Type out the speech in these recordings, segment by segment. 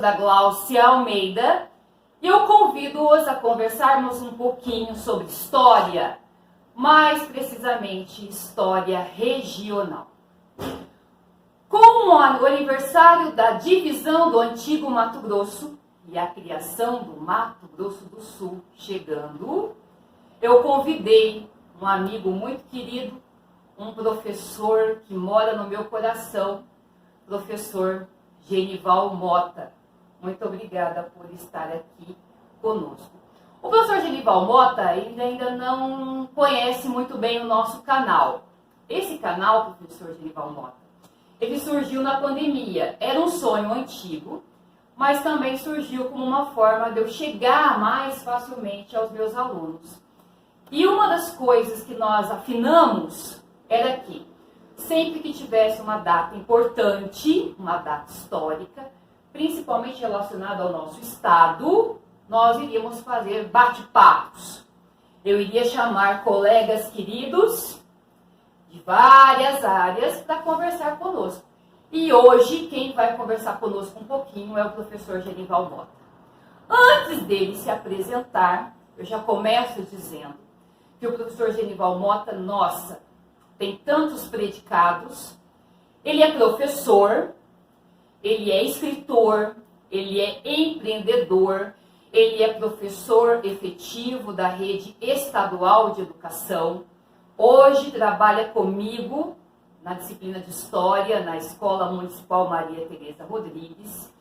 Da Gláucia Almeida, e eu convido-os a conversarmos um pouquinho sobre história, mais precisamente história regional. Com o aniversário da divisão do antigo Mato Grosso e a criação do Mato Grosso do Sul chegando, eu convidei um amigo muito querido, um professor que mora no meu coração, professor Genival Mota. Muito obrigada por estar aqui conosco. O professor Genival Mota, ele ainda não conhece muito bem o nosso canal. Esse canal, professor Genival Mota, ele surgiu na pandemia. Era um sonho antigo, mas também surgiu como uma forma de eu chegar mais facilmente aos meus alunos. E uma das coisas que nós afinamos era que, sempre que tivesse uma data importante, uma data histórica, principalmente relacionada ao nosso estado, nós iríamos fazer bate-papos. Eu iria chamar colegas queridos de várias áreas para conversar conosco. E hoje, quem vai conversar conosco um pouquinho é o professor Genival Mota. Antes dele se apresentar, eu já começo dizendo que o professor Genival Mota, nossa, tem tantos predicados, ele é professor, ele é escritor, ele é empreendedor, ele é professor efetivo da rede estadual de educação. Hoje trabalha comigo na disciplina de História, na Escola Municipal Maria Tereza Rodrigues.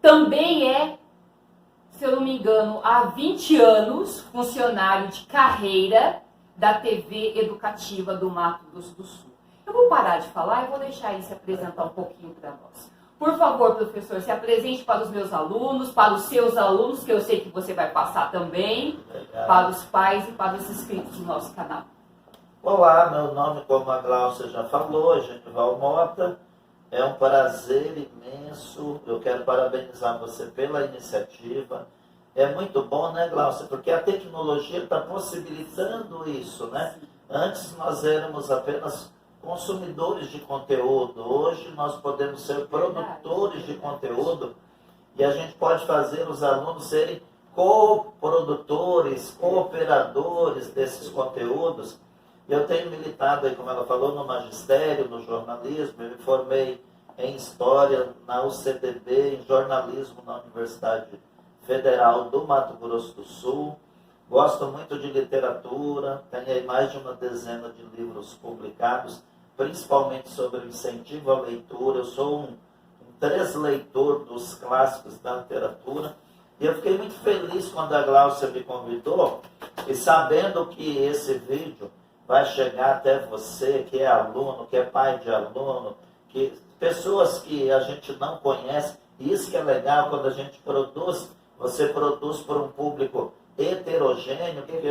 Também é, se eu não me engano, há 20 anos, funcionário de carreira da TV Educativa do Mato Grosso do Sul. Eu vou parar de falar e vou deixar ele se apresentar um pouquinho para nós. Por favor, professor, se apresente para os meus alunos, para os seus alunos, que eu sei que você vai passar também, para os pais e para os inscritos do nosso canal. Olá, meu nome, como a Gláucia já falou, é Genival Mota. É um prazer imenso. Eu quero parabenizar você pela iniciativa. É muito bom, né, Gláucia? Porque a tecnologia está possibilitando isso, né? Antes nós éramos apenas consumidores de conteúdo. Hoje nós podemos ser produtores de conteúdo e a gente pode fazer os alunos serem coprodutores, cooperadores desses conteúdos. Eu tenho militado, aí, como ela falou, no magistério, no jornalismo. Eu me formei em História na UCDB, em jornalismo na Universidade Federal do Mato Grosso do Sul. Gosto muito de literatura, tenho aí mais de uma dezena de livros publicados, principalmente sobre o incentivo à leitura. Eu sou um transleitor dos clássicos da literatura. E eu fiquei muito feliz quando a Gláucia me convidou, e sabendo que esse vídeo vai chegar até você, que é aluno, que é pai de aluno, que pessoas que a gente não conhece. E isso que é legal quando a gente produz, você produz para um público heterogêneo, porque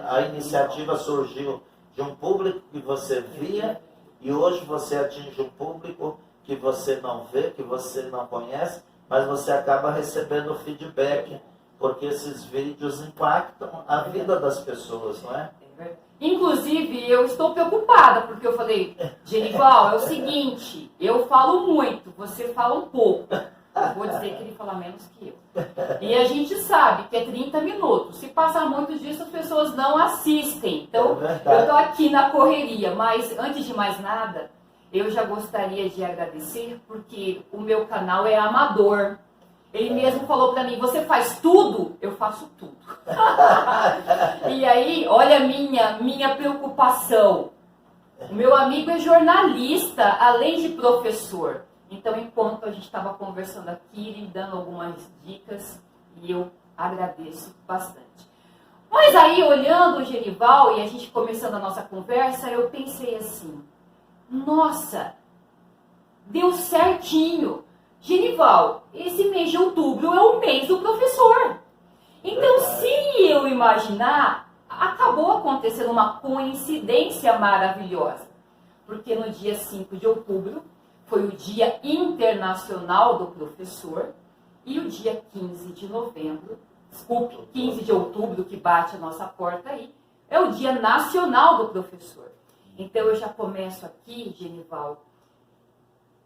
a iniciativa surgiu de um público que você via, e hoje você atinge um público que você não vê, que você não conhece, mas você acaba recebendo feedback, porque esses vídeos impactam a vida das pessoas, não é? Inclusive, eu estou preocupada, porque eu falei, Genival, é o seguinte, eu falo muito, você fala um pouco. Eu vou dizer que ele fala menos que eu. E a gente sabe que é 30 minutos. Se passar muito disso, as pessoas não assistem. Então, eu estou aqui na correria. Mas, antes de mais nada, eu já gostaria de agradecer, porque o meu canal é amador. Ele mesmo falou para mim, você faz tudo? Eu faço tudo. E aí, olha a minha preocupação. O meu amigo é jornalista, além de professor. Então, enquanto a gente estava conversando aqui, ele dando algumas dicas, e eu agradeço bastante. Mas aí, olhando o Genival e a gente começando a nossa conversa, eu pensei assim, nossa, deu certinho. Genival, esse mês de outubro é o mês do professor. Então, se eu imaginar, acabou acontecendo uma coincidência maravilhosa. Porque no dia 5 de outubro foi o Dia Internacional do Professor e o dia 15 de novembro, desculpe, 15 de outubro, que bate a nossa porta aí, é o Dia Nacional do Professor. Então, eu já começo aqui, Genival,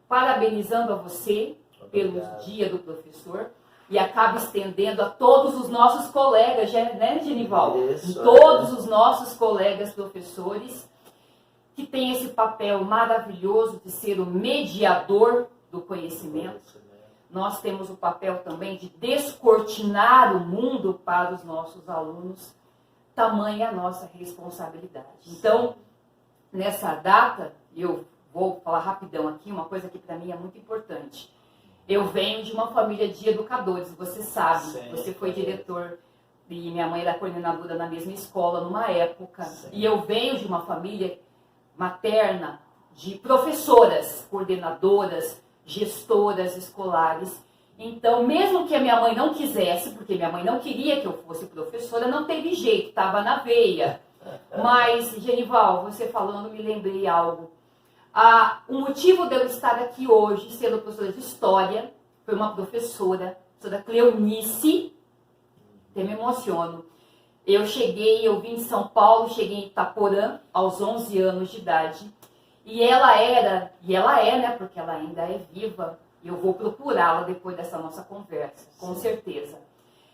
parabenizando a você pelo Dia do Professor e acaba estendendo a todos os nossos colegas, né, Genival? Isso, todos os nossos colegas professores que têm esse papel maravilhoso de ser o mediador do conhecimento. Nós temos o papel também de descortinar o mundo para os nossos alunos, tamanha a nossa responsabilidade. Então, nessa data, eu vou falar rapidão aqui, uma coisa que para mim é muito importante. Eu venho de uma família de educadores, você sabe, Sim, você foi diretor e minha mãe era coordenadora na mesma escola numa época. Sim. E eu venho de uma família materna de professoras, coordenadoras, gestoras escolares. Então, mesmo que a minha mãe não quisesse, porque minha mãe não queria que eu fosse professora, não teve jeito, estava na veia. Mas, Genival, você falando, me lembrei algo. O motivo de eu estar aqui hoje, sendo professora de História, foi uma professora Cleonice, até me emociono. Eu vim em São Paulo, cheguei em Itaporã, aos 11 anos de idade. E ela é, né, porque ela ainda é viva, e eu vou procurá-la depois dessa nossa conversa, com certeza.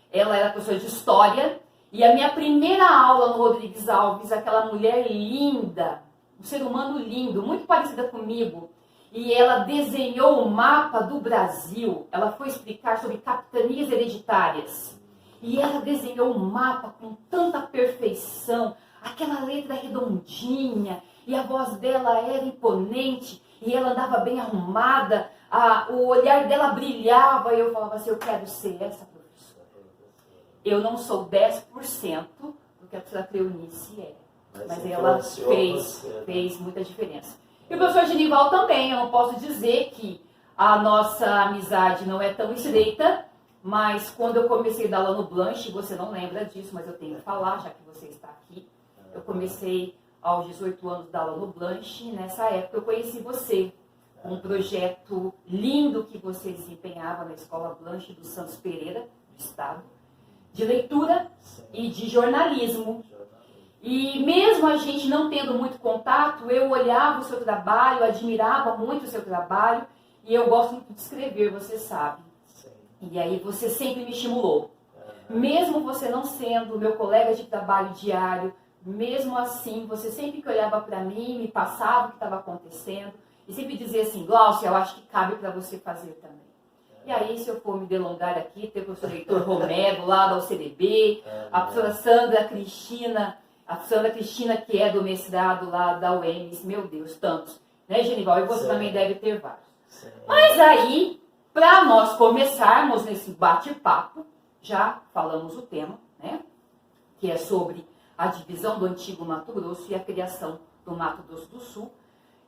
Ela era professora de História, e a minha primeira aula no Rodrigues Alves, aquela mulher linda, um ser humano lindo, muito parecida comigo, e ela desenhou o mapa do Brasil. Ela foi explicar sobre capitanias hereditárias. E ela desenhou um mapa com tanta perfeição, aquela letra redondinha, e a voz dela era imponente, e ela andava bem arrumada, o olhar dela brilhava, e eu falava assim, eu quero ser essa professora. Eu não sou 10% do que a professora Cleonice é, mas ela fez muita diferença. E o professor Genival também, eu não posso dizer que a nossa amizade não é tão estreita, mas quando eu comecei a dar aula no Blanche, você não lembra disso, mas eu tenho que falar, já que você está aqui. Eu comecei aos 18 anos a dar aula no Blanche, e nessa época eu conheci você. Um projeto lindo que você desempenhava na Escola Blanche do Santos Pereira, do Estado, de leitura e de jornalismo. E mesmo a gente não tendo muito contato, eu olhava o seu trabalho, admirava muito o seu trabalho, e eu gosto muito de escrever, você sabe. E aí você sempre me estimulou. Mesmo você não sendo meu colega de trabalho diário, mesmo assim, você sempre que olhava para mim, me passava o que estava acontecendo, e sempre dizia assim, Glaucia, eu acho que cabe para você fazer também. E aí, se eu for me delongar aqui, tem o professor Heitor Romero, lá da UCDB, a professora Sandra Cristina, que é do mestrado lá da UEMS, meu Deus, tantos. Né, Genival? E você também deve ter vários. Sim. Mas aí, para nós começarmos nesse bate-papo, já falamos o tema, né? Que é sobre a divisão do antigo Mato Grosso e a criação do Mato Grosso do Sul,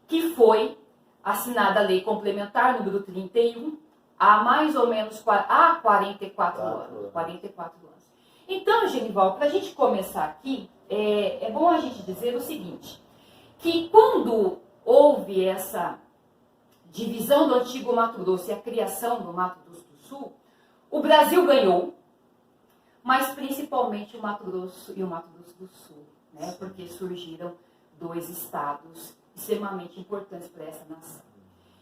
que foi assinada a Lei Complementar número 31, há mais ou menos 44 anos. 44 anos. Então, Genival, para a gente começar aqui, é bom a gente dizer o seguinte, que quando houve essa divisão do antigo Mato Grosso e a criação do Mato Grosso do Sul, o Brasil ganhou, mas principalmente o Mato Grosso e o Mato Grosso do Sul, né? Porque surgiram dois estados extremamente importantes para essa nação.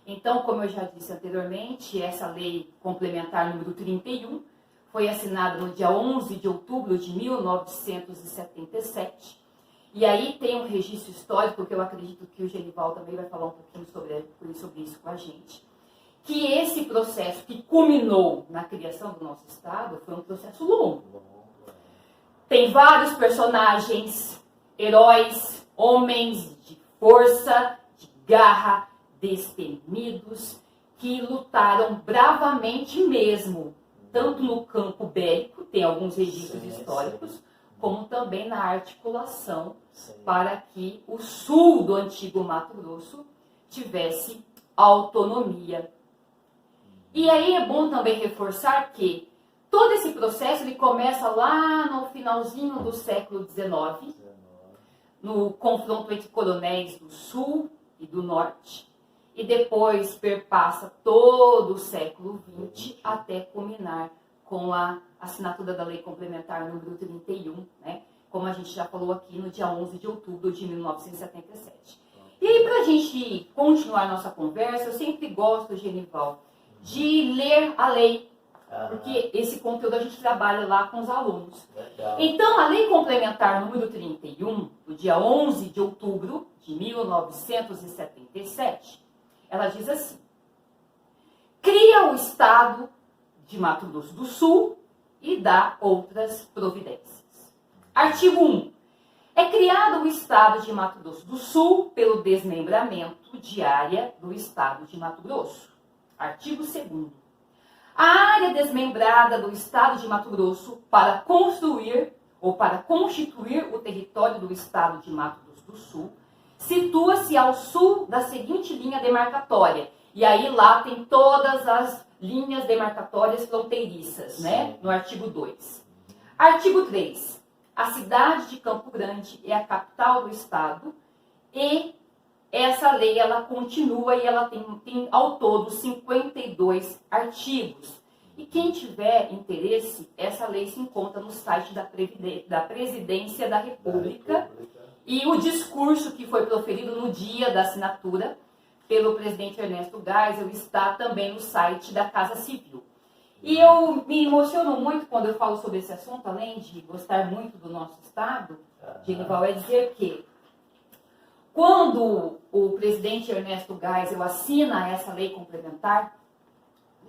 Então, como eu já disse anteriormente, essa lei complementar número 31 foi assinada no dia 11 de outubro de 1977. E aí tem um registro histórico, que eu acredito que o Genival também vai falar um pouquinho sobre isso com a gente. Que esse processo que culminou na criação do nosso estado foi um processo longo. Tem vários personagens, heróis, homens de força, de garra, destemidos, que lutaram bravamente mesmo, tanto no campo bélico, tem alguns registros históricos, como também na articulação para que o sul do antigo Mato Grosso tivesse autonomia. E aí é bom também reforçar que todo esse processo ele começa lá no finalzinho do século XIX, no confronto entre coronéis do sul e do norte, e depois perpassa todo o século XX até culminar com a assinatura da Lei Complementar número 31, né? Como a gente já falou aqui, no dia 11 de outubro de 1977. E aí, para a gente continuar nossa conversa, eu sempre gosto, Genival, de ler a lei, porque esse conteúdo a gente trabalha lá com os alunos. Legal. Então, a Lei Complementar número 31, do dia 11 de outubro de 1977, ela diz assim: cria o Estado de Mato Grosso do Sul e dá outras providências. Artigo 1. É criado o Estado de Mato Grosso do Sul pelo desmembramento de área do Estado de Mato Grosso. Artigo 2º. A área desmembrada do Estado de Mato Grosso para construir ou para constituir o território do Estado de Mato Grosso do Sul situa-se ao sul da seguinte linha demarcatória. E aí lá tem todas as linhas demarcatórias fronteiriças, né? No artigo 2. Artigo 3. A cidade de Campo Grande é a capital do Estado e essa lei ela continua e ela tem ao todo 52 artigos. E quem tiver interesse, essa lei se encontra no site da Presidência da República. E o discurso que foi proferido no dia da assinatura pelo presidente Ernesto Geisel está também no site da Casa Civil. E eu me emociono muito quando eu falo sobre esse assunto, além de gostar muito do nosso Estado, Genival, é dizer que quando o presidente Ernesto Geisel assina essa lei complementar,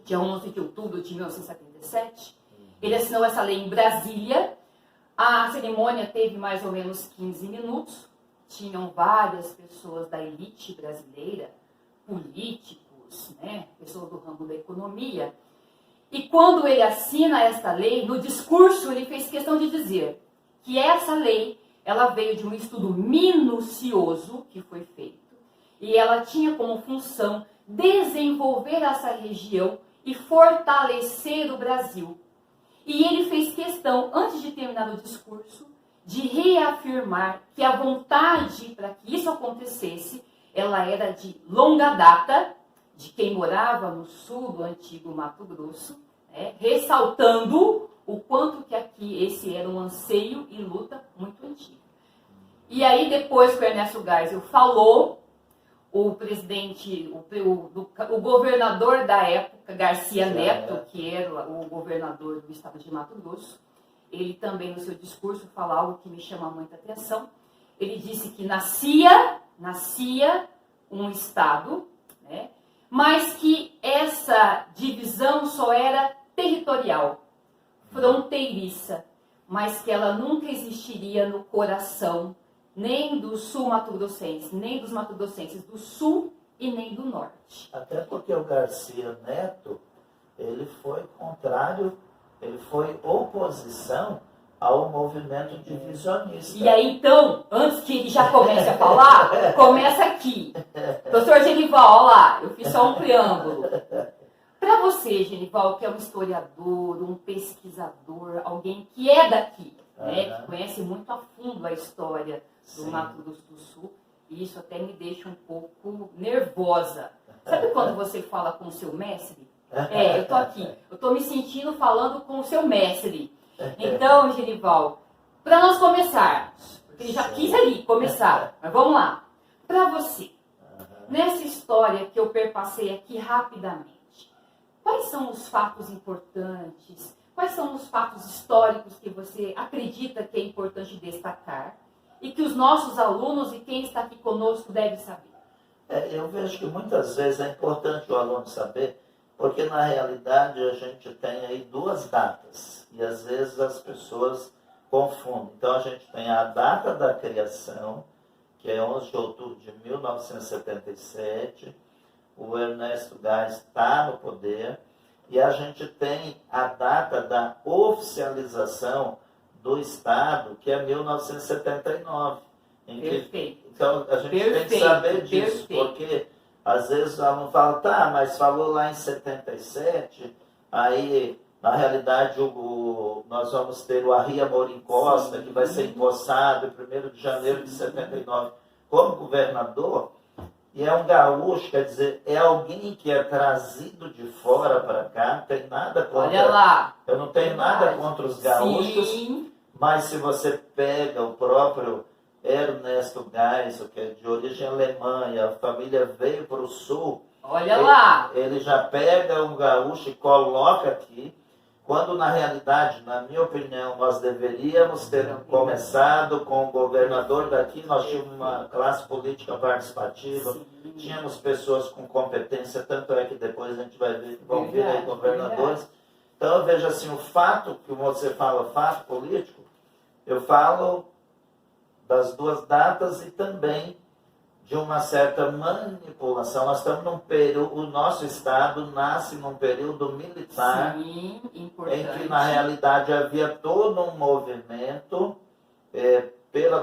dia 11 de outubro de 1977, ele assinou essa lei em Brasília. A cerimônia teve mais ou menos 15 minutos, tinham várias pessoas da elite brasileira, políticos, né, pessoas do ramo da economia. E quando ele assina esta lei, no discurso ele fez questão de dizer que essa lei ela veio de um estudo minucioso que foi feito e ela tinha como função desenvolver essa região e fortalecer o Brasil. E ele fez questão, antes de terminar o discurso, de reafirmar que a vontade para que isso acontecesse, ela era de longa data, de quem morava no sul do antigo Mato Grosso, né, ressaltando o quanto que aqui esse era um anseio e luta muito antigo. E aí, depois que o Ernesto Geisel falou, o presidente, o governador da época, Garcia Neto, que era o governador do estado de Mato Grosso, ele também no seu discurso fala algo que me chama muita atenção. Ele disse que nascia um estado, né, mas que essa divisão só era territorial, fronteiriça, mas que ela nunca existiria no coração nem do sul mato-grossense, nem dos mato-grossenses do sul e nem do norte. Até porque o Garcia Neto, ele foi contrário, ele foi oposição ao movimento divisionista. E aí, então, antes que ele já comece a falar, começa aqui. Professor Genival, olha lá, eu fiz só um preâmbulo. Para você, Genival, que é um historiador, um pesquisador, alguém que é daqui, né, que conhece muito a fundo a história do Mato Grosso do Sul, e isso até me deixa um pouco nervosa. Sabe quando você fala com o seu mestre? Eu tô aqui, eu tô me sentindo falando com o seu mestre. Então, Genival, para nós começarmos, porque ele já quis ali começar, mas vamos lá. Para você, nessa história que eu perpassei aqui rapidamente, quais são os fatos importantes? Quais são os fatos históricos que você acredita que é importante destacar e que os nossos alunos e quem está aqui conosco deve saber? Eu vejo que muitas vezes é importante o aluno saber, porque na realidade a gente tem aí duas datas e às vezes as pessoas confundem. Então a gente tem a data da criação, que é 11 de outubro de 1977, o Ernesto Geisel está no poder, e a gente tem a data da oficialização do Estado, que é 1979. Perfeito. Então a gente tem que saber disso, porque às vezes o aluno fala, tá, mas falou lá em 77, aí na realidade nós vamos ter o Arria Amorim Costa, que vai ser empossado em 1º de janeiro de 79 como governador, e é um gaúcho, quer dizer, é alguém que é trazido de fora para cá, não tem nada contra... Olha lá. Eu não tenho nada contra os gaúchos, Sim. Mas se você pega o próprio Ernesto Geisel, que é de origem alemã, e a família veio para o sul, Olha lá. Ele já pega um gaúcho e coloca aqui, quando na realidade, na minha opinião, nós deveríamos ter começado com o governador daqui. Nós tínhamos uma classe política participativa, Sim. tínhamos pessoas com competência, tanto é que depois a gente vai ver, vão vir aí governadores. Então eu vejo assim, o fato que você fala, fato político, eu falo das duas datas e também de uma certa manipulação. Nós estamos num período, o nosso Estado nasce num período militar, Sim, em importante. que na realidade havia todo um movimento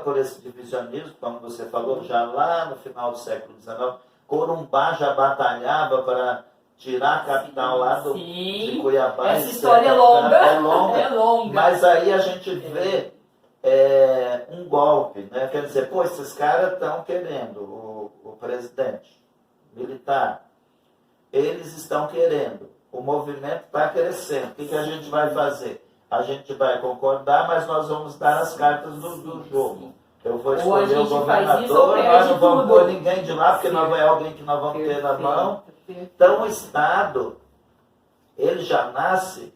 por esse divisionismo, como você falou, já lá no final do século XIX. Corumbá já batalhava para tirar a capital lá de Cuiabá. Essa história é longa. É longa. É longa. Mas aí a gente vê um golpe, né? Quer dizer, pô, esses caras estão querendo, o presidente militar, eles estão querendo, o movimento está crescendo, o que a gente vai fazer? A gente vai concordar, mas nós vamos dar as cartas do jogo. Eu vou escolher o governador, nós não vamos pôr ninguém de lá, porque não é alguém que nós vamos ter na mão. Então o Estado, ele já nasce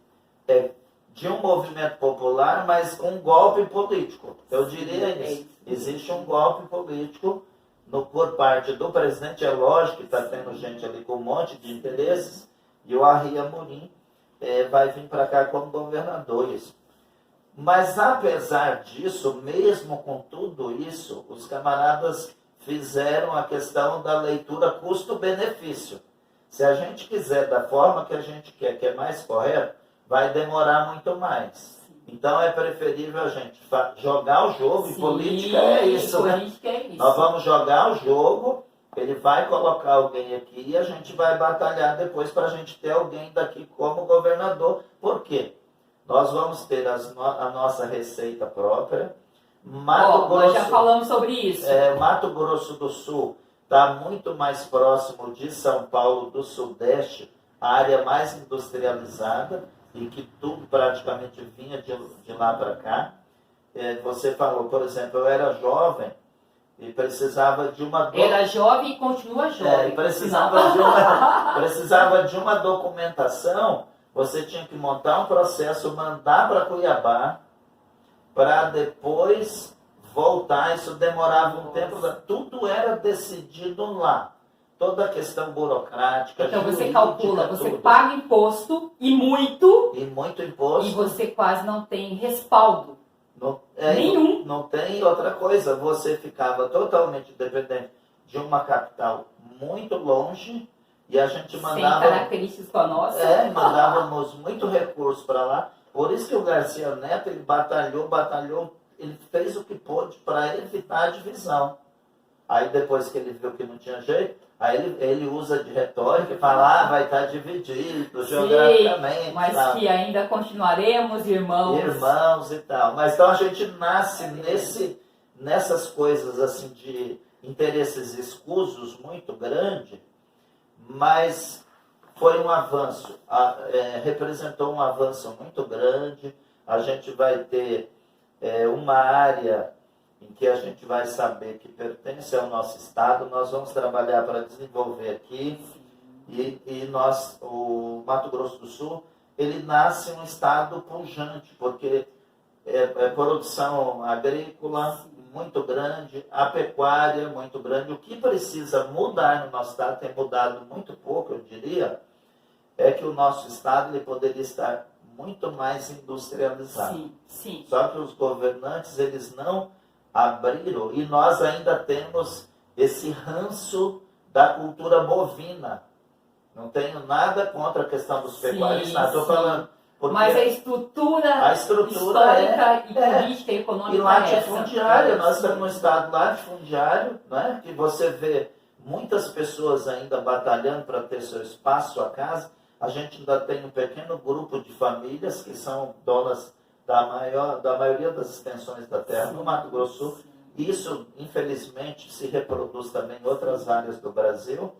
de um movimento popular, mas com um golpe político. Eu diria isso. Existe um golpe político por parte do presidente. É lógico que está tendo gente ali com um monte de interesses, e o Henri Amorim vai vir para cá como governador. Isso. Mas apesar disso, mesmo com tudo isso, os camaradas fizeram a questão da leitura custo-benefício. Se a gente quiser da forma que a gente quer, que é mais correto, vai demorar muito mais. Então é preferível a gente jogar o jogo, e política é isso, né? Nós vamos jogar o jogo, ele vai colocar alguém aqui e a gente vai batalhar depois para a gente ter alguém daqui como governador. Por quê? Nós vamos ter a nossa receita própria. Nós já falamos sobre isso. Mato Grosso do Sul está muito mais próximo de São Paulo do Sudeste, a área mais industrializada, e que tudo praticamente vinha de lá para cá. Você falou, por exemplo, eu era jovem e precisava de uma... Era jovem e continua jovem. Precisava de uma documentação. Você tinha que montar um processo, mandar para Cuiabá, para depois voltar. Isso demorava um tempo. Tudo era decidido lá. Toda a questão burocrática. Então você calcula, você paga imposto e muito. E muito imposto. E você quase não tem respaldo. Nenhum. Não tem outra coisa. Você ficava totalmente dependente de uma capital muito longe. E a gente mandava... Sem características com a nossa. Mandávamos muito recurso para lá. Por isso que o Garcia Neto, ele batalhou, ele fez o que pôde para evitar a divisão. Aí depois que ele viu que não tinha jeito, aí ele usa de retórica e fala, vai estar dividido geograficamente. Mas que ainda continuaremos irmãos. Irmãos e tal. Mas então a gente nasce nessas coisas assim de interesses escusos muito grande, mas foi um avanço, representou um avanço muito grande. A gente vai ter uma área em que a gente vai saber que pertence ao nosso Estado. Nós vamos trabalhar para desenvolver aqui. E o Mato Grosso do Sul, ele nasce um Estado pujante, porque produção agrícola muito grande, a pecuária muito grande. O que precisa mudar no nosso Estado, tem mudado muito pouco, eu diria, é que o nosso Estado ele poderia estar muito mais industrializado. Sim. Só que os governantes, eles não abriram, e nós ainda temos esse ranço da cultura bovina. Não tenho nada contra a questão dos pecuaristas, estou falando. Mas a estrutura histórica e política e econômica e latifundiária, nós estamos num estado latifundiário, né, que você vê muitas pessoas ainda batalhando para ter seu espaço, sua casa. A gente ainda tem um pequeno grupo de famílias que são donas da maioria das extensões da terra no Mato Grosso do Sul. Isso, infelizmente, se reproduz também em outras áreas do Brasil.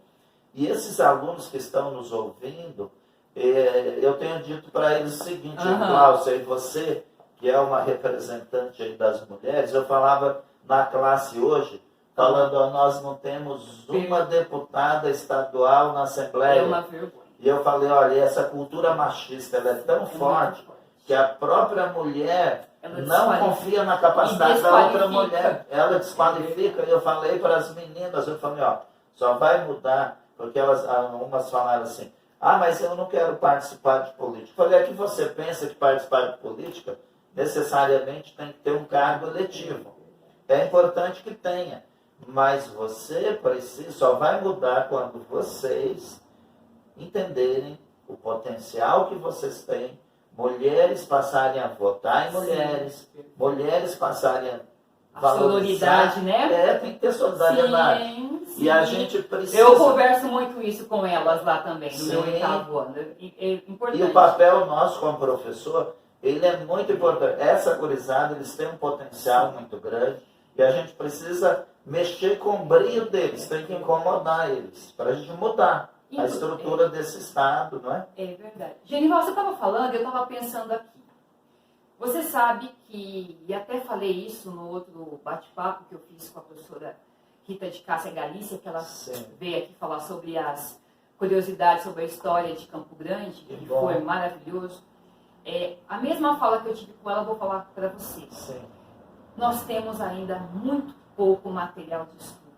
E esses alunos que estão nos ouvindo, eu tenho dito para eles o seguinte, Cláudia, e você, que é uma representante aí das mulheres, eu falava na classe hoje, falando, ó, nós não temos uma deputada estadual na Assembleia. É uma vergonha. E eu falei, olha, essa cultura machista ela é tão forte que a própria mulher não confia na capacidade da outra mulher. Ela desqualifica. E eu falei para as meninas, eu falei, ó, só vai mudar, porque umas falaram assim, ah, mas eu não quero participar de política. Eu falei, é que você pensa que participar de política necessariamente tem que ter um cargo eletivo. É importante que tenha, mas você precisa, só vai mudar quando vocês entenderem o potencial que vocês têm, mulheres passarem a votar em mulheres, mulheres passarem a valorizar. Sororidade, né? Tem que ter solidariedade. Sim. E a gente precisa... Eu converso muito isso com elas lá também, no meu Sim. 8º ano. É importante. E o papel nosso como professor, ele é muito importante. Essa gurizada, eles têm um potencial muito grande e a gente precisa mexer com o brilho deles, tem que incomodar eles, para a gente mudar a estrutura desse Estado, não é? É verdade. Genival, você estava falando, eu estava pensando aqui. Você sabe que, e até falei isso no outro bate-papo que eu fiz com a professora Rita de Cássia Galícia, que ela veio aqui falar sobre as curiosidades sobre a história de Campo Grande, que foi maravilhoso. A mesma fala que eu tive com ela, eu vou falar para você. Sim. Nós temos ainda muito pouco material de estudo.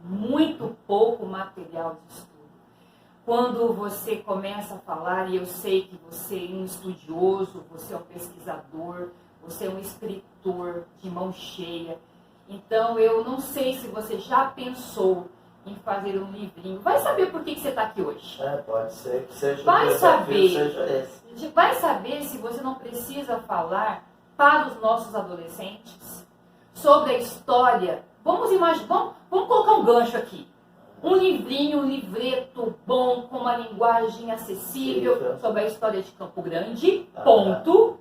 Muito pouco material de estudo. Quando você começa a falar, e eu sei que você é um estudioso, você é um pesquisador, você é um escritor de mão cheia. Então, eu não sei se você já pensou em fazer um livrinho. Vai saber por que você está aqui hoje. Pode ser que seja vai saber, seja esse. Vai saber se você não precisa falar para os nossos adolescentes sobre a história. Vamos imaginar, vamos colocar um gancho aqui. Um livrinho, um livreto bom, com uma linguagem acessível sobre a história de Campo Grande, ponto.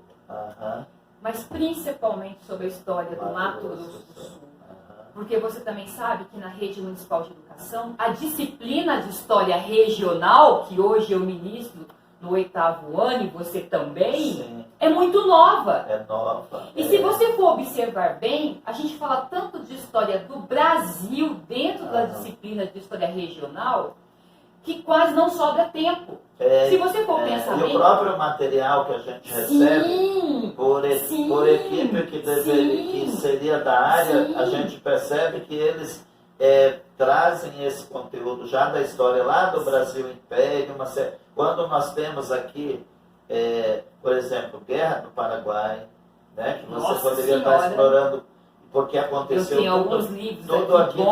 Mas principalmente sobre a história do Mato Grosso do Sul. Porque você também sabe que na Rede Municipal de Educação, a disciplina de História Regional, que hoje eu ministro no 8º ano, e você também, Sim. É muito nova. É nova. E se você for observar bem, a gente fala tanto de história do Brasil dentro da disciplina de História Regional, que quase não sobra tempo. Se você for pensar bem... E o próprio material que a gente recebe por equipe que seria da área, a gente percebe que eles trazem esse conteúdo já da história lá do Brasil Império. Quando nós temos aqui, por exemplo, Guerra do Paraguai, né, que você poderia estar explorando, porque aconteceu tudo aqui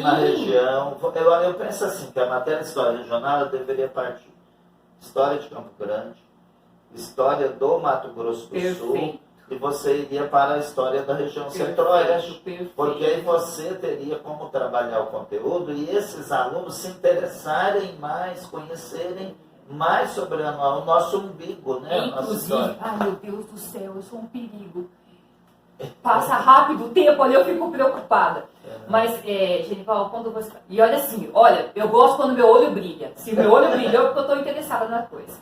na região. Eu penso assim, que a matéria de história regional eu deveria partir história de Campo Grande, história do Mato Grosso do Sul, e você iria para a história da região centro-oeste, porque aí você teria como trabalhar o conteúdo e esses alunos se interessarem mais, conhecerem mais sobre o nosso umbigo, né? Inclusive, ai meu Deus do céu, eu sou um perigo. Passa rápido o tempo, ali eu fico preocupada. Mas, Genival, quando você... E olha assim, eu gosto quando meu olho brilha. Se meu olho brilhou, é porque eu estou interessada na coisa.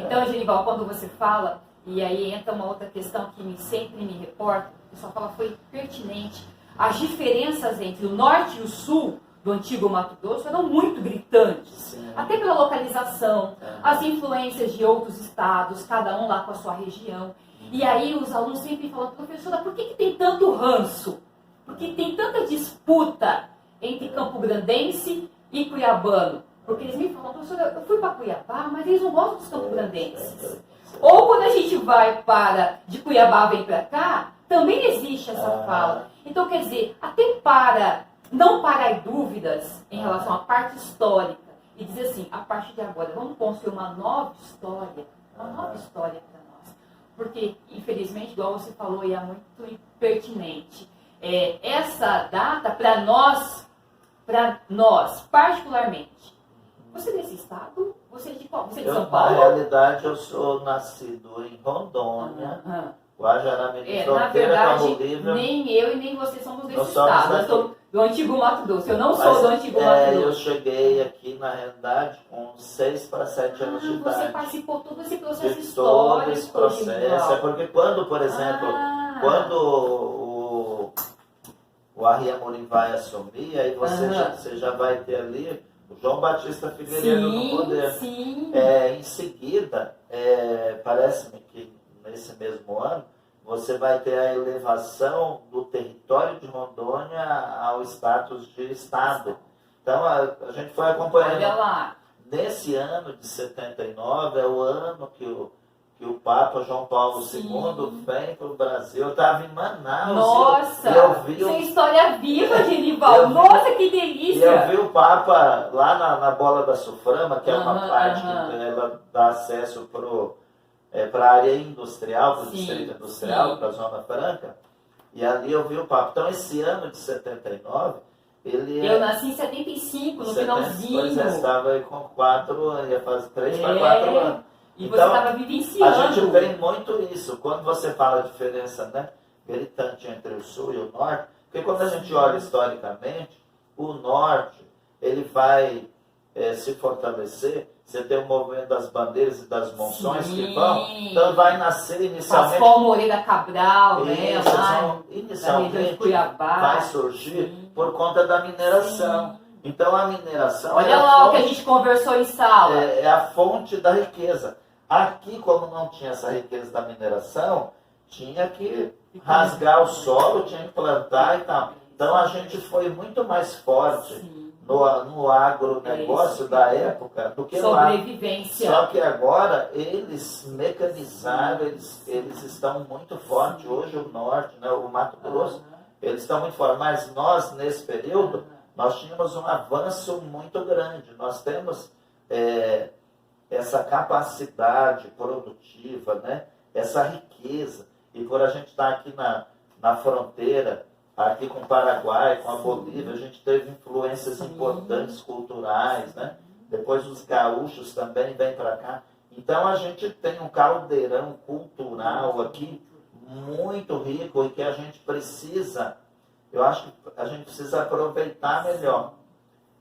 Então, Genival, quando você fala, e aí entra uma outra questão que sempre me reporta, o pessoal fala, foi pertinente. As diferenças entre o norte e o sul do antigo Mato Grosso eram muito gritantes. Sim. Até pela localização, as influências de outros estados, cada um lá com a sua região. E aí os alunos sempre falam, professora, por que tem tanto ranço? Por que tem tanta disputa entre campograndense e cuiabano? Porque eles me falam, professora, eu fui para Cuiabá, mas eles não gostam dos campograndenses. Ou quando a gente vai de Cuiabá vem para cá, também existe essa fala. Então, quer dizer, até para não parar dúvidas em relação à parte histórica e dizer assim, a partir de agora, vamos construir uma nova história para nós. Porque, infelizmente, igual você falou, e é muito pertinente, essa data, para nós, particularmente, você é desse estado? Você é de qual? Você é de São Paulo? Na realidade, eu sou nascido em Rondônia, Guajará-Mirim, fronteira com a Bolívia. Nem eu e nem você somos desse estado. Eu sou do antigo Mato Grosso. Eu não sou do antigo Mato Grosso. Eu cheguei aqui, na realidade, com 6 para 7 anos de idade. Você participou todo esse processo histórico. Todo esse processo. É porque quando, por exemplo, quando o Ari Amorim vai assumir, aí você, Aham. você já vai ter ali o João Batista Figueiredo no poder. Sim. Em seguida, parece-me que nesse mesmo ano, você vai ter a elevação do território de Rondônia ao status de Estado. Então, a gente foi acompanhando. Olha lá. Nesse ano de 79, é o ano que o Papa João Paulo II vem para o Brasil. Eu estava em Manaus. Nossa, e eu vi isso é história viva, Genival. Nossa, que delícia. E eu vi o Papa lá na Bola da Suframa, que é uma Aham, parte aham. que ela dá acesso para a área industrial, para o Sim, distrito industrial, sim. para a Zona Franca. E ali eu vi o Papa. Então, esse ano de 79, ele Eu nasci em 75, no finalzinho. Pois é, estava aí com 4, ia fazer 3 para 4 anos. E Então, você estava vivenciando. A gente tem muito isso. Quando você fala a diferença, né, gritante entre o Sul e o Norte, porque quando a gente olha historicamente, o Norte ele vai se fortalecer. Você tem o movimento das bandeiras e das monções que vão. Então vai nascer inicialmente. Pascoal Moreira Cabral, né? Isso, Lá, inicialmente Cuiabá. vai surgir por conta da mineração. Sim. Então a mineração Olha lá o que a gente conversou em sala. é a fonte da riqueza. Aqui, como não tinha essa riqueza da mineração, tinha que rasgar o solo, tinha que plantar e tal. Então a gente foi muito mais forte no agronegócio da época do que lá. Sobrevivência. Só que agora eles mecanizaram, eles estão muito fortes. Hoje o norte, né, o Mato Grosso, eles estão muito fortes. Mas nós, nesse período, nós tínhamos um avanço muito grande. Nós temos essa capacidade produtiva, né? Essa riqueza. E por a gente estar aqui na fronteira, aqui com o Paraguai, com a Bolívia, a gente teve influências importantes culturais, né? Depois os gaúchos também vêm para cá. Então a gente tem um caldeirão cultural aqui muito rico e que a gente precisa, eu acho que a gente precisa aproveitar melhor.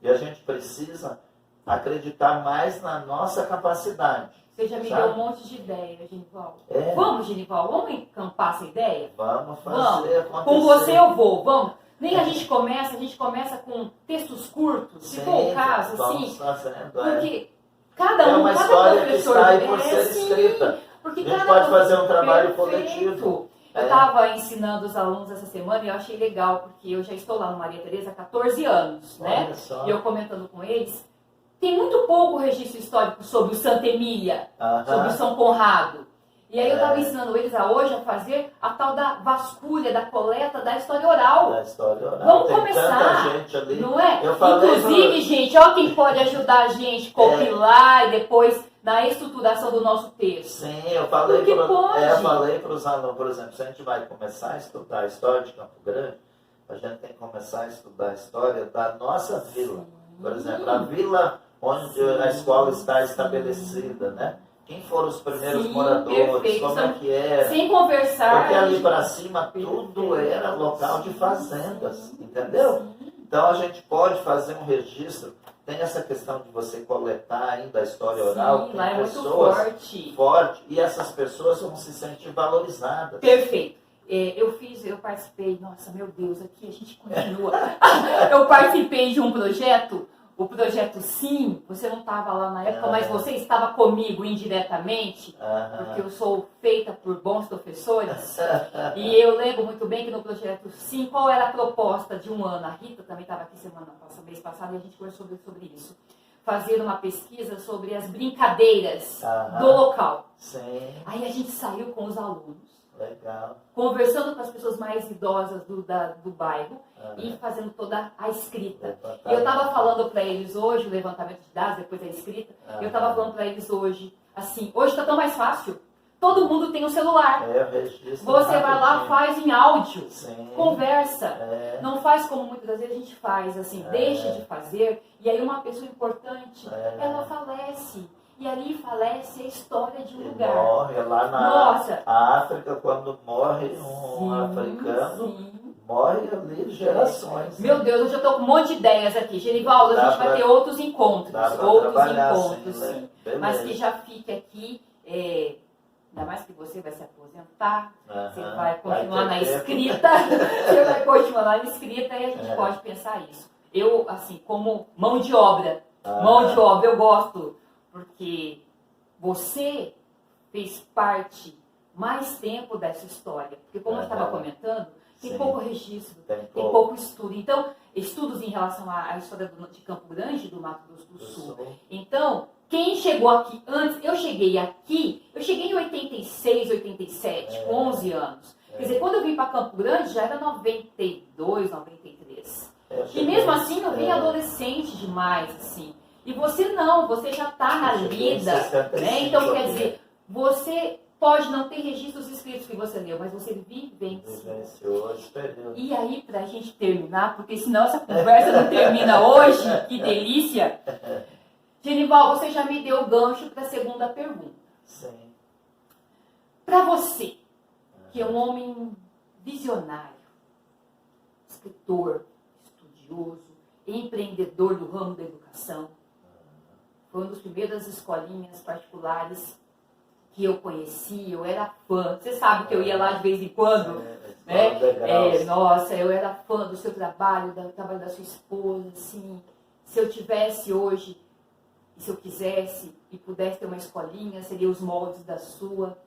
E a gente precisa acreditar mais na nossa capacidade. Você já me sabe? deu um monte de ideia, Genival. É. Vamos, Genival, vamos encampar essa ideia? Vamos fazer acontecer. Com você eu vou, vamos. Nem a gente começa com textos curtos, se for o caso, vamos assim. fazendo, Porque cada é um, uma cada história que professor está aí por é, ser sim, escrita. Porque A gente cada pode fazer um trabalho perfeito. coletivo. Eu estava ensinando os alunos essa semana e eu achei legal, porque eu já estou lá no Maria Tereza há 14 anos, né? Olha só. E eu comentando com eles, tem muito pouco registro histórico sobre o Santa Emília, sobre o São Conrado. E aí eu estava ensinando eles hoje a fazer a tal da vasculha, da coleta da história oral. Da história oral. Vamos Tem começar, tanta gente ali. não é? Eu falei Inclusive, gente, ó quem pode ajudar a gente a compilar e depois na estruturação do nosso texto. Sim, eu falei Porque pode. para os alunos, por exemplo, se a gente vai começar a estudar a história de Campo Grande, a gente tem que começar a estudar a história da nossa vila. Por exemplo, a vila onde a escola está estabelecida, né? Quem foram os primeiros moradores, perfeito. como é que era. Sem conversar. Porque ali para cima tudo era local de fazendas, entendeu? Então a gente pode fazer um registro. Tem essa questão de você coletar ainda a história oral. Sim, lá é muito forte. E essas pessoas vão se sentir valorizadas. Perfeito. Eu participei, nossa, meu Deus, aqui a gente continua. Eu participei de um projeto, o projeto Sim, você não estava lá na época, mas você estava comigo indiretamente, porque eu sou feita por bons professores. E eu lembro muito bem que no projeto Sim, qual era a proposta de um ano? A Rita também estava aqui mês passado e a gente conversou sobre isso. Fazer uma pesquisa sobre as brincadeiras do local. Sim. Aí a gente saiu com os alunos. Legal. Conversando com as pessoas mais idosas do bairro e fazendo toda a escrita. Eu estava falando para eles hoje, o levantamento de dados, depois da escrita, eu estava falando para eles hoje, assim, hoje está tão mais fácil. Todo mundo tem um celular. Você vai lá, faz em áudio, conversa. Não faz como muitas das vezes a gente faz, assim, deixa de fazer, e aí uma pessoa importante, ela falece. E ali falece a história de um lugar. Morre lá na África, quando morre um africano, morre ali gerações. Meu Deus, hoje eu estou com um monte de ideias aqui. Genivaldo, a gente vai ter outros encontros. Sim. Mas que já fique aqui, ainda mais que você vai se aposentar, você Aham. vai continuar na ter tempo. escrita, você vai continuar na escrita e a gente pode pensar isso. Eu, assim, como mão de obra eu gosto, porque você fez parte mais tempo dessa história. Porque como eu estava comentando, tem Sim. pouco registro, Tem tem pouco estudo. Então, estudos em relação à história de Campo Grande, do Mato Grosso do Sul. Então, quem chegou aqui antes, eu cheguei em 86, 87, 11 anos. Quer dizer, quando eu vim para Campo Grande, já era 92, 93. E mesmo assim, eu vim adolescente demais, assim. E você não, você já está na lida, né? Então, quer dizer, você pode não ter registros escritos que você leu, mas você vivenciou. E aí, para a gente terminar, porque senão essa conversa não termina hoje, que delícia. Genival, você já me deu o gancho para a segunda pergunta. Sim. Para você, que é um homem visionário, escritor, estudioso, empreendedor do ramo da educação, foi uma das primeiras escolinhas particulares que eu conheci, eu era fã. Você sabe que eu ia lá de vez em quando, né? Nossa, eu era fã do seu trabalho, do trabalho da sua esposa, assim. Se eu tivesse hoje, se eu quisesse e pudesse ter uma escolinha, seria os moldes da sua.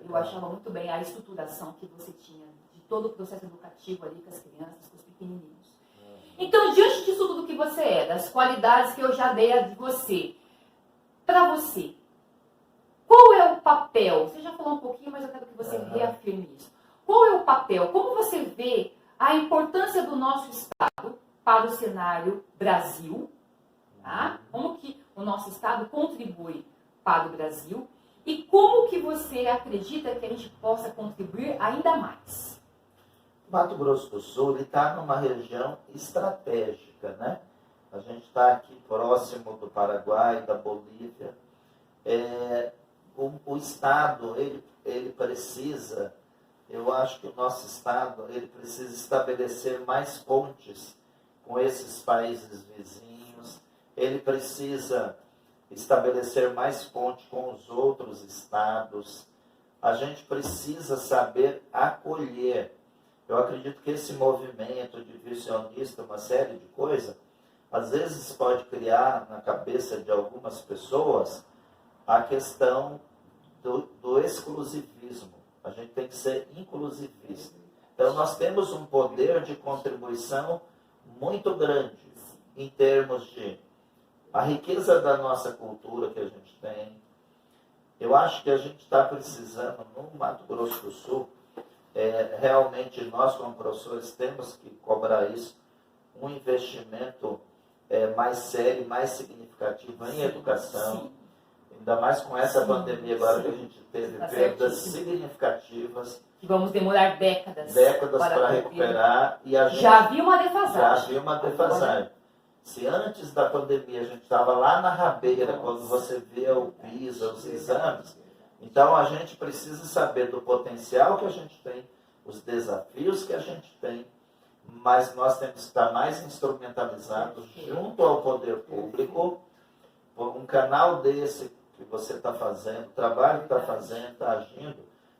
Eu achava muito bem a estruturação que você tinha de todo o processo educativo ali com as crianças, com os pequenininhos. Então, diante disso tudo que você é, das qualidades que eu já dei a de você, para você, qual é o papel? Você já falou um pouquinho, mas eu quero que você reafirme isso. Qual é o papel? Como você vê a importância do nosso Estado para o cenário Brasil? Tá? Como que o nosso Estado contribui para o Brasil? E como que você acredita que a gente possa contribuir ainda mais? Mato Grosso do Sul está numa região estratégica, né? A gente está aqui próximo do Paraguai, da Bolívia. O Estado, ele precisa, eu acho que o nosso Estado, ele precisa estabelecer mais pontes com esses países vizinhos, ele precisa estabelecer mais ponte com os outros estados, a gente precisa saber acolher. Eu acredito que esse movimento de visionista, uma série de coisas, às vezes pode criar na cabeça de algumas pessoas a questão do exclusivismo. A gente tem que ser inclusivista. Então, nós temos um poder de contribuição muito grande em termos de a riqueza da nossa cultura que a gente tem. Eu acho que a gente está precisando, no Mato Grosso do Sul, realmente nós como professores temos que cobrar isso, um investimento mais sério, mais significativo em educação. Sim. Ainda mais com essa pandemia agora que a gente teve perdas significativas. Que vamos demorar décadas para recuperar. E a gente já viu uma defasagem. Já viu uma defasagem. Se antes da pandemia a gente estava lá na rabeira, quando você vê o PISA, os exames, então a gente precisa saber do potencial que a gente tem, os desafios que a gente tem, mas nós temos que estar mais instrumentalizados junto ao poder público, por um canal desse que você está fazendo, o trabalho que está fazendo, está agindo,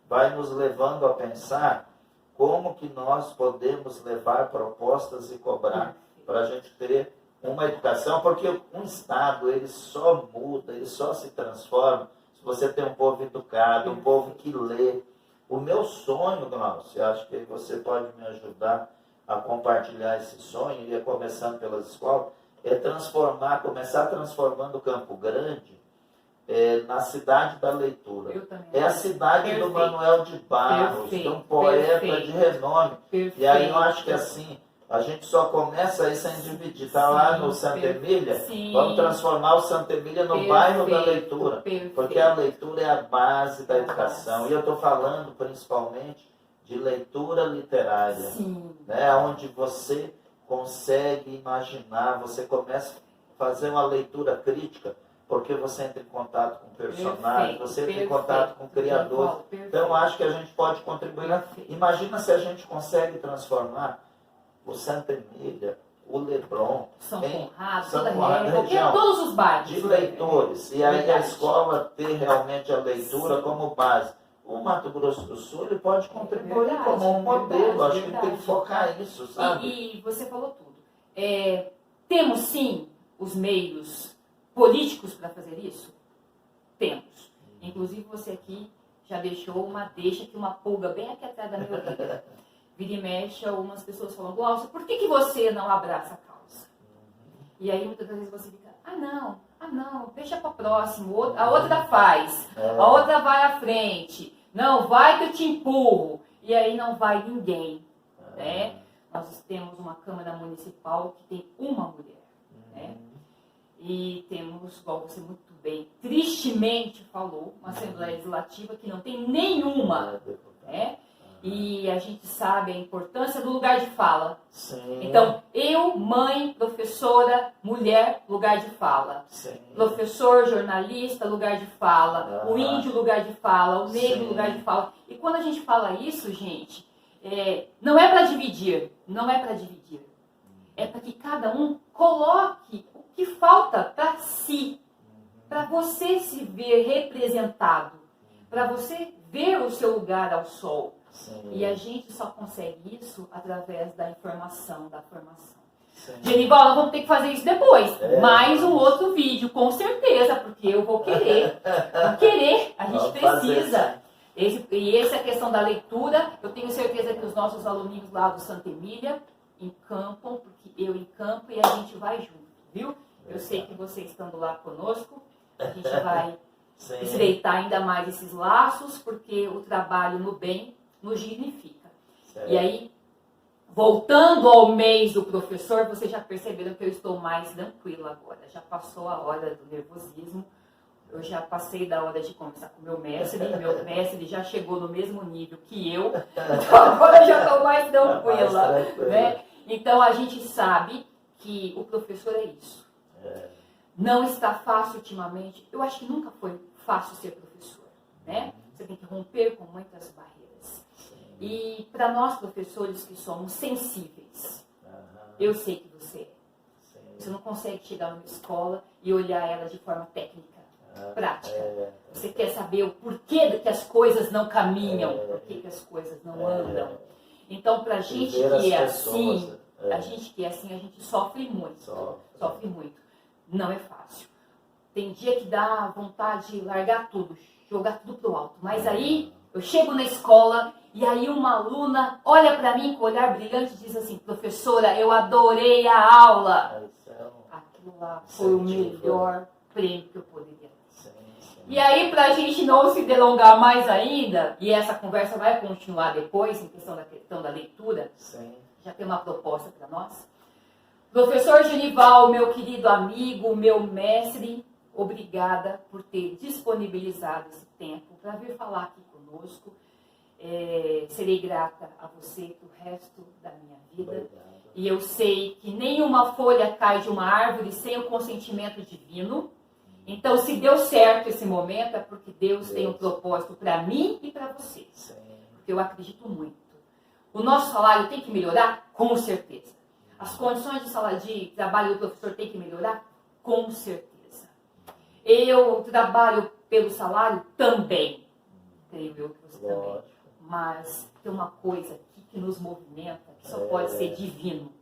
vai nos levando a pensar como que nós podemos levar propostas e cobrar para a gente ter uma educação, porque um Estado, ele só muda, ele só se transforma se você tem um povo educado, um povo que lê. O meu sonho, Glaucio, acho que você pode me ajudar a compartilhar esse sonho, e começando pelas escolas, começar transformando Campo Grande na cidade da leitura. É a cidade do Manuel de Barros, de um poeta de renome. E aí eu acho que assim, a gente só começa isso sem dividir. Está lá no Santa Emília, vamos transformar o Santa Emília no bairro da leitura. Porque a leitura é a base da educação. E eu estou falando principalmente de leitura literária, né? Onde você consegue imaginar, você começa a fazer uma leitura crítica, porque você entra em contato com o personagem, você entra em contato com o criador. Então, eu acho que a gente pode contribuir. Imagina se a gente consegue transformar o Santa Emília, o Leblon, São Conrado, região, todos os bairros de leitores. E aí a escola ter realmente a leitura como base. o Mato Grosso do Sul ele pode contribuir Verdade, como um modelo. Acho que verdade. tem que focar nisso, sabe? E você falou tudo. Temos sim os meios políticos para fazer isso? Temos. Inclusive você aqui já deixou aqui uma pulga bem aqui atrás da minha orelha. Vira e mexe, algumas pessoas falam, Glaucio, por que você não abraça a causa? E aí muitas vezes você fica, não, deixa para próximo, a outra faz, a outra vai à frente, não, vai que eu te empurro. E aí não vai ninguém, né? Nós temos uma Câmara Municipal que tem uma mulher, né? E temos, igual você muito bem, tristemente falou, uma Assembleia Legislativa que não tem nenhuma, né? E a gente sabe a importância do lugar de fala. Sim. Então, eu, mãe, professora, mulher, lugar de fala. Sim. Professor, jornalista, lugar de fala. O índio, lugar de fala. O negro, lugar de fala. E quando a gente fala isso, gente, não é para dividir. Não é para dividir. É para que cada um coloque o que falta para si. Para você se ver representado. Para você ver o seu lugar ao sol. Sim. E a gente só consegue isso através da informação, da formação. Sim. Genival, nós vamos ter que fazer isso depois. Mais um outro vídeo, com certeza, porque eu vou querer. A gente precisa. Essa é a questão da leitura. Eu tenho certeza que os nossos aluninhos lá do Santa Emília encampam, porque eu encampo e a gente vai junto, viu? Eu sei que você estando lá conosco, a gente vai estreitar ainda mais esses laços, porque o trabalho no bem nos dignifica. E aí, voltando ao mês do professor, vocês já perceberam que eu estou mais tranquila agora. Já passou a hora do nervosismo. Eu já passei da hora de conversar com meu mestre. Meu mestre já chegou no mesmo nível que eu. Então agora eu já estou mais tranquila. Né? Então a gente sabe que o professor é isso. Não está fácil ultimamente. Eu acho que nunca foi fácil ser professor. Né? Você tem que romper com muitas barreiras. E para nós, professores que somos sensíveis, eu sei que você é. Você não consegue chegar numa escola e olhar ela de forma técnica, prática. Você quer saber o porquê que as coisas não caminham, porquê que as coisas não andam. Então, para a gente que é assim, a gente sofre muito. Sofre muito. Não é fácil. Tem dia que dá vontade de largar tudo, jogar tudo pro alto. Mas aí, eu chego na escola e aí uma aluna olha para mim com um olhar brilhante e diz assim, professora, eu adorei a aula. Aquilo lá foi o melhor prêmio que eu poderia ter. E aí, para a gente não se delongar mais ainda, e essa conversa vai continuar depois, em questão da leitura, já tem uma proposta para nós. Professor Genival, meu querido amigo, meu mestre, obrigada por ter disponibilizado esse tempo para vir falar aqui conosco. Serei grata a você pro resto da minha vida. Obrigado. E eu sei que nenhuma folha cai de uma árvore sem o consentimento divino. Então, se deu certo esse momento, é porque Deus tem um propósito para mim e para você. Porque eu acredito muito. O nosso salário tem que melhorar? Com certeza. As condições de trabalho do professor tem que melhorar? Com certeza. Eu trabalho pelo salário? Também. Creio eu que você também. Mas tem uma coisa aqui que nos movimenta, que só pode ser divino.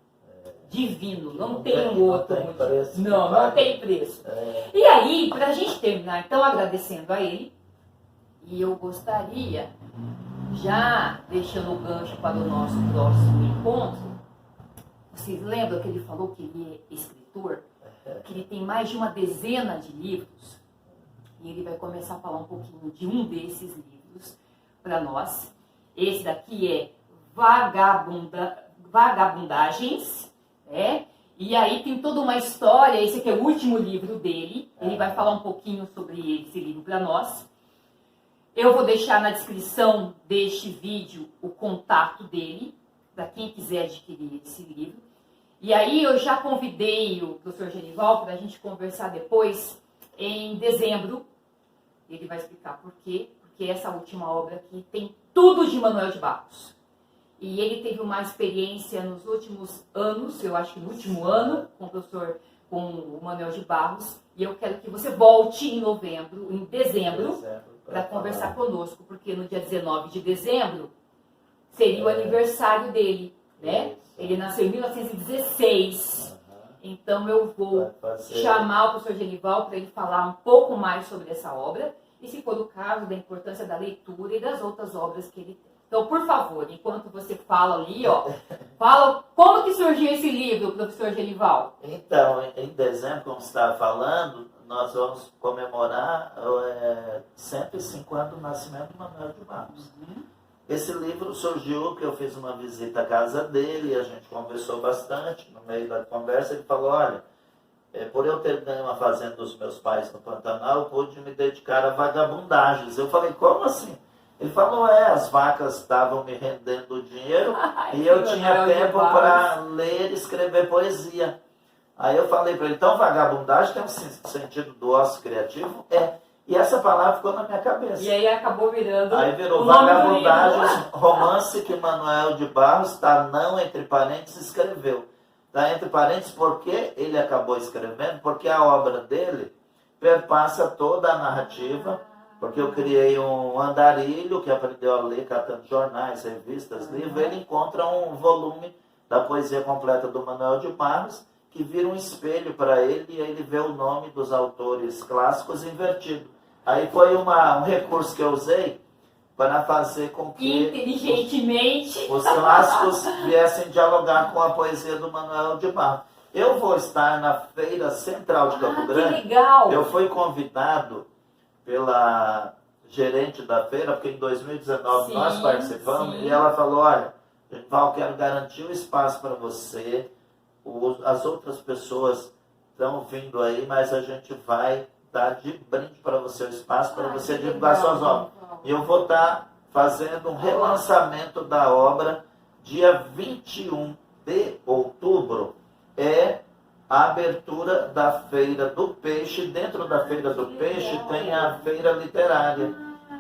Divino, não tem um outro motivo. Não tem preço. E aí, para a gente terminar, então, agradecendo a ele, e eu gostaria, já deixando o gancho para o nosso próximo encontro, vocês lembram que ele falou que ele é escritor? Que ele tem mais de uma dezena de livros, e ele vai começar a falar um pouquinho de um desses livros para nós. Esse daqui é Vagabundagens, e aí tem toda uma história. Esse aqui é o último livro dele, ele vai falar um pouquinho sobre esse livro para nós. Eu vou deixar na descrição deste vídeo o contato dele, para quem quiser adquirir esse livro. E aí eu já convidei o professor Genival para a gente conversar depois, em dezembro. Ele vai explicar por quê. Porque essa última obra aqui tem tudo de Manuel de Barros. E ele teve uma experiência nos últimos anos, eu acho que no último ano, com o Manuel de Barros. E eu quero que você volte em dezembro, para conversar conosco, porque no dia 19 de dezembro seria o aniversário dele, né? Isso. Ele nasceu em 1916. Então eu vou chamar o professor Genival para ele falar um pouco mais sobre essa obra e, se for o caso, da importância da leitura e das outras obras que ele tem. Então, por favor, enquanto você fala ali, ó, fala como que surgiu esse livro, professor Genival. Então, em dezembro, como você estava falando, nós vamos comemorar 105 anos do nascimento do Manuel de Barros. Esse livro surgiu porque eu fiz uma visita à casa dele, a gente conversou bastante. No meio da conversa ele falou, olha, por eu ter ganho uma fazenda dos meus pais no Pantanal, eu pude me dedicar a vagabundagens. Eu falei, como assim? Ele falou, as vacas estavam me rendendo dinheiro e eu tinha tempo para ler e escrever poesia. Aí eu falei para ele, então vagabundagem tem um sentido do ócio criativo? E essa palavra ficou na minha cabeça. E aí acabou virando. Aí virou Vagabundagens, romance que Manuel de Barros, está não entre parênteses, escreveu. Está entre parênteses porque ele acabou escrevendo, porque a obra dele perpassa toda a narrativa, porque eu criei um andarilho que aprendeu a ler catando jornais, revistas, livros. Ele encontra um volume da poesia completa do Manuel de Barros, que vira um espelho para ele, e ele vê o nome dos autores clássicos invertido. Aí foi um recurso que eu usei para fazer com que inteligentemente os clássicos viessem dialogar com a poesia do Manuel de Barros. Eu vou estar na Feira Central de Campo Grande. Que legal! Eu fui convidado pela gerente da feira, porque em 2019 nós participamos, e ela falou, olha, Genival, quero garantir o espaço para você, as outras pessoas estão vindo aí, mas a gente vai dar de brinde para você o espaço, para você divulgar suas obras. E eu vou estar fazendo um relançamento da obra dia 21 de outubro. É a abertura da Feira do Peixe. Dentro da Feira do Peixe tem a Feira Literária.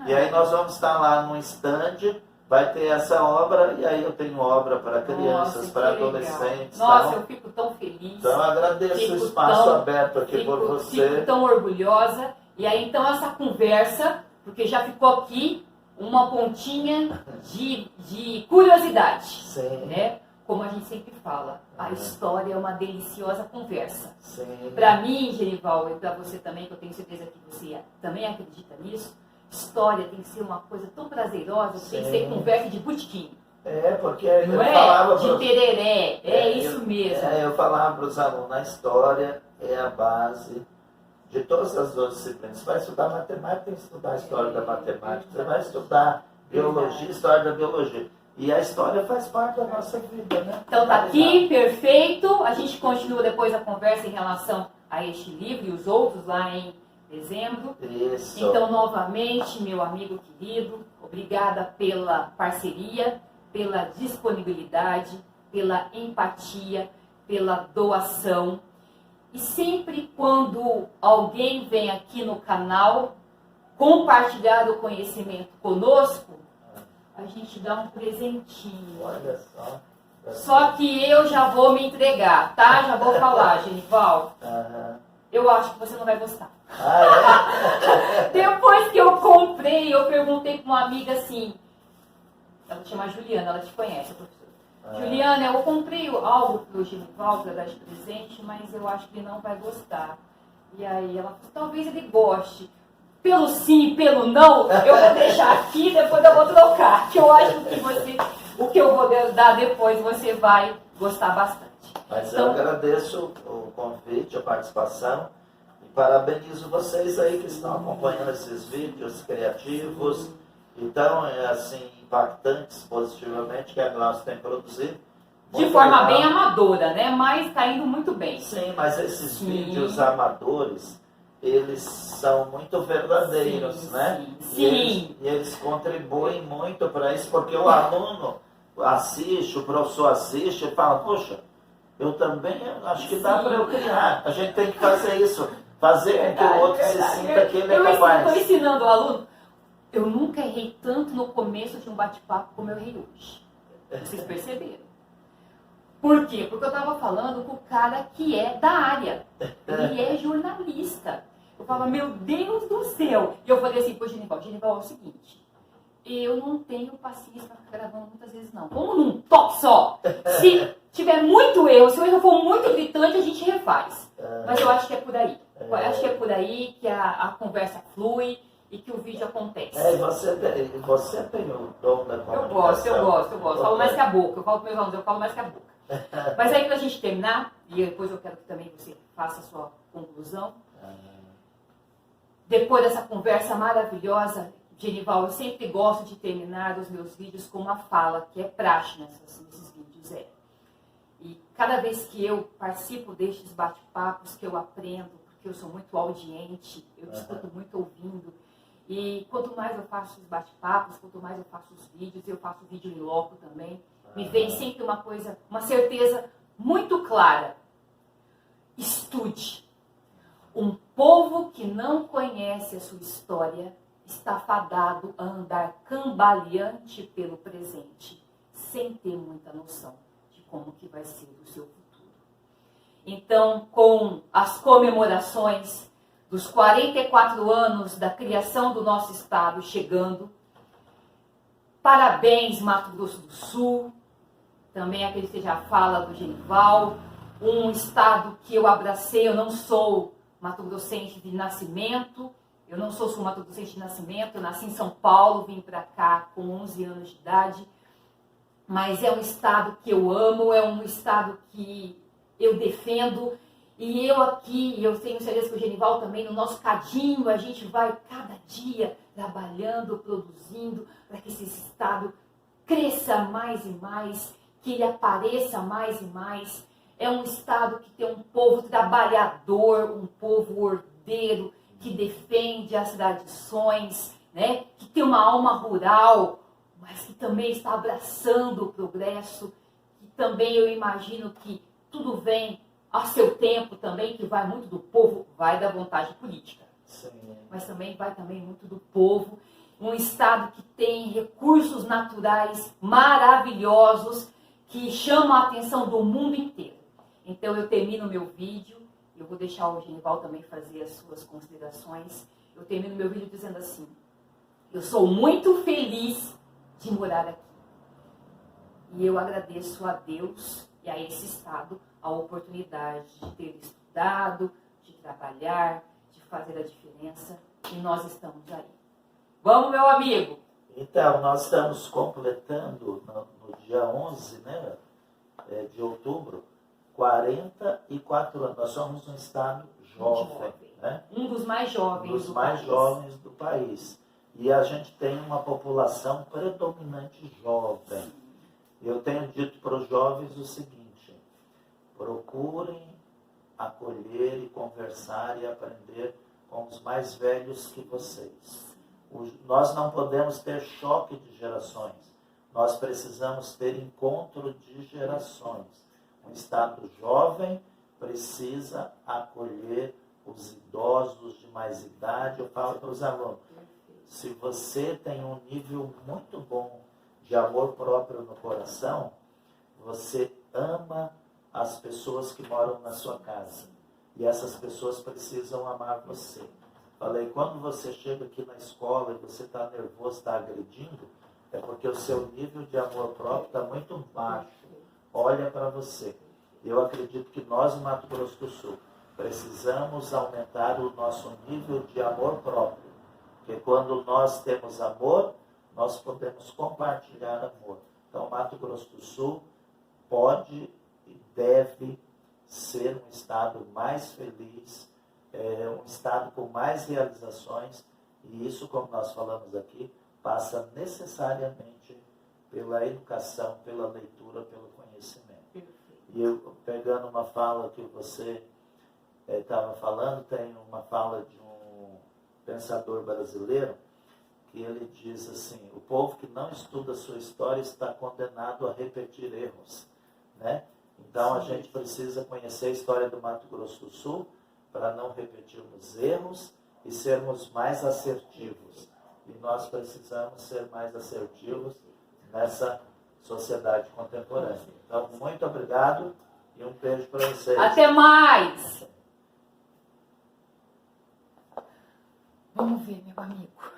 E aí nós vamos estar lá no estande, vai ter essa obra, e aí eu tenho obra para crianças, para adolescentes. Nossa, eu fico tão feliz. Então eu agradeço o espaço aberto aqui por você. Fico tão orgulhosa. E aí então essa conversa, porque já ficou aqui uma pontinha de curiosidade. Sim. Né? Como a gente sempre fala, a história é uma deliciosa conversa. Sim. Para mim, Genival, e para você também, que eu tenho certeza que você também acredita nisso, história tem que ser uma coisa tão prazerosa, que tem que ser conversa de botequim. Porque não eu falava de tereré, isso mesmo. Eu falava para os alunos, a história é a base de todas as outras disciplinas. Você vai estudar matemática, tem que estudar a história da matemática. Você vai estudar biologia, história da biologia. E a história faz parte da nossa vida, né? Então tá aqui, perfeito. A gente continua depois a conversa em relação a este livro e os outros lá em dezembro. Isso. Então, novamente, meu amigo querido, obrigada pela parceria, pela disponibilidade, pela empatia, pela doação. E sempre quando alguém vem aqui no canal compartilhar o conhecimento conosco, a gente dá um presentinho. Olha só. Só que eu já vou me entregar, tá? Já vou falar, Genival. Eu acho que você não vai gostar. Depois que eu comprei, eu perguntei para uma amiga assim, ela se chama Juliana, ela te conhece, professora. Juliana, eu comprei algo para o Genival para dar de presente, mas eu acho que ele não vai gostar. E aí ela falou, talvez ele goste. Pelo sim e pelo não, eu vou deixar aqui, depois eu vou trocar. Que eu acho que o que eu vou dar depois você vai gostar bastante. Mas então, eu agradeço o convite, a participação, e parabenizo vocês aí que estão acompanhando esses vídeos criativos, então, assim, impactantes positivamente, que a Glaucia tem produzido. De forma bem amadora, né? Mas está indo muito bem. Sim, mas esses vídeos amadores, eles são muito verdadeiros, né? Sim. E eles contribuem muito para isso, porque o aluno assiste, o professor assiste e fala, poxa, eu também acho que dá para eu criar. A gente tem que fazer isso, fazer com que o outro se sinta que ele é capaz. Eu estou ensinando o aluno. Eu nunca errei tanto no começo de um bate-papo como eu errei hoje. Vocês perceberam? Por quê? Porque eu estava falando com o cara que é da área. Ele é jornalista. Eu falo, meu Deus do céu. E eu falei assim pro Genival, Genival, é o seguinte, eu não tenho paciência para ficar gravando muitas vezes, não. Vamos num toque só. Se tiver muito erro, se o erro for muito gritante, a gente refaz. Mas eu acho que é por aí. Eu acho que é por aí que a conversa flui e que o vídeo acontece. E você tem o dom da comunicação. Eu gosto. Falo mais que a boca. Eu falo para meus alunos, eu falo mais que a boca. Mas aí, pra gente terminar, e depois eu quero que também você faça a sua conclusão. Depois dessa conversa maravilhosa, Genival, eu sempre gosto de terminar os meus vídeos com uma fala, que é praxe nesses vídeos. E cada vez que eu participo destes bate-papos, que eu aprendo, porque eu sou muito audiente, eu escuto muito ouvindo. E quanto mais eu faço os bate-papos, quanto mais eu faço os vídeos, eu faço vídeo em loco também, me vem sempre uma certeza muito clara. Estude. Um povo que não conhece a sua história está fadado a andar cambaleante pelo presente, sem ter muita noção de como que vai ser o seu futuro. Então, com as comemorações dos 44 anos da criação do nosso estado chegando, parabéns, Mato Grosso do Sul, também aquele que já fala do Genival, um estado que eu abracei, eu não sou mato-grossense de nascimento, eu não sou sul-mato-grossense de nascimento, eu nasci em São Paulo, vim para cá com 11 anos de idade, mas é um estado que eu amo, é um estado que eu defendo, e eu aqui, eu tenho certeza que o Genival também, no nosso cadinho, a gente vai cada dia trabalhando, produzindo, para que esse estado cresça mais e mais, que ele apareça mais e mais. É um estado que tem um povo trabalhador, um povo ordeiro, que defende as tradições, né? Que tem uma alma rural, mas que também está abraçando o progresso. E também eu imagino que tudo vem a seu tempo também, que vai muito do povo, vai da vontade política. Sim. Mas também vai muito do povo. Um estado que tem recursos naturais maravilhosos, que chamam a atenção do mundo inteiro. Então eu termino meu vídeo, eu vou deixar o Genival também fazer as suas considerações. Eu termino meu vídeo dizendo assim, eu sou muito feliz de morar aqui. E eu agradeço a Deus e a esse estado a oportunidade de ter estudado, de trabalhar, de fazer a diferença. E nós estamos aí. Vamos, meu amigo! Então, nós estamos completando no dia 11, né, de outubro, 44 anos. Nós somos um estado jovem, né? Um dos mais jovens do país. Jovens do país. E a gente tem uma população predominante jovem. Eu tenho dito para os jovens o seguinte, procurem acolher e conversar e aprender com os mais velhos que vocês. Nós não podemos ter choque de gerações. Nós precisamos ter encontro de gerações. Um estado jovem precisa acolher os idosos de mais idade. Eu falo para os alunos, se você tem um nível muito bom de amor próprio no coração, você ama as pessoas que moram na sua casa. E essas pessoas precisam amar você. Falei, quando você chega aqui na escola e você está nervoso, está agredindo, é porque o seu nível de amor próprio está muito baixo. Olha para você. Eu acredito que nós, no Mato Grosso do Sul, precisamos aumentar o nosso nível de amor próprio. Porque quando nós temos amor, nós podemos compartilhar amor. Então, o Mato Grosso do Sul pode e deve ser um estado mais feliz, um estado com mais realizações, e isso, como nós falamos aqui, passa necessariamente pela educação, pela leitura, pelo conhecimento. E eu, pegando uma fala que você estava falando, tem uma fala de um pensador brasileiro, que ele diz assim, o povo que não estuda a sua história está condenado a repetir erros, né? Então a gente precisa conhecer a história do Mato Grosso do Sul para não repetirmos erros e sermos mais assertivos. E nós precisamos ser mais assertivos nessa sociedade contemporânea. Então, muito obrigado e um beijo para vocês. Até mais! Vamos ver, meu amigo.